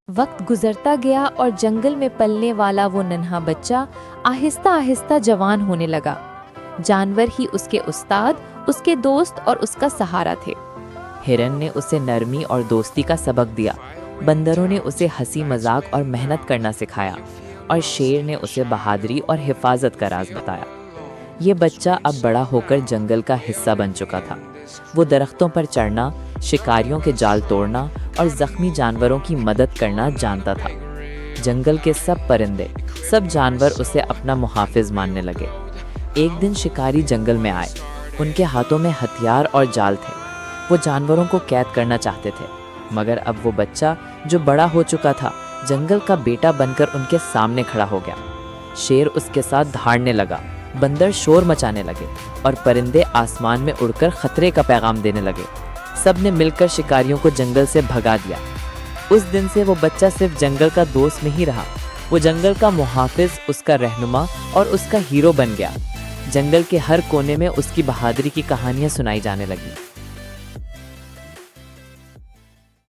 وقت گزرتا گیا اور جنگل میں پلنے والا وہ ننھا بچہ آہستہ آہستہ جوان ہونے لگا۔ جانور ہی اس کے استاد، اس کے دوست اور اس کا سہارا تھے۔ ہرن نے اسے نرمی اور دوستی کا سبق دیا، بندروں نے اسے ہنسی مذاق اور محنت کرنا سکھایا، اور شیر نے اسے بہادری اور حفاظت کا راز بتایا۔ یہ بچہ اب بڑا ہو کر جنگل کا حصہ بن چکا تھا۔ وہ درختوں پر چڑھنا، شکاریوں کے جال توڑنا اور زخمی جانوروں کی مدد کرنا جانتا تھا۔ جنگل کے سب پرندے، سب جانور اسے اپنا محافظ ماننے لگے۔ ایک دن شکاری جنگل میں آئے۔ ان کے ہاتھوں میں ہتھیار اور جال تھے۔ وہ جانوروں کو قید کرنا چاہتے تھے، مگر اب وہ بچہ جو بڑا ہو چکا تھا جنگل کا بیٹا بن کر ان کے سامنے کھڑا ہو گیا۔ شیر اس کے ساتھ دھاڑنے لگا، بندر شور مچانے لگے اور پرندے آسمان میں اڑ کر خطرے کا پیغام دینے لگے۔ سب نے مل کر شکاریوں کو جنگل سے بھگا دیا۔ اس دن سے وہ بچہ صرف جنگل کا دوست نہیں رہا، وہ جنگل کا محافظ، اس کا رہنما اور اس کا ہیرو بن گیا۔ جنگل کے ہر کونے میں اس کی بہادری کی کہانیاں سنائی جانے لگی۔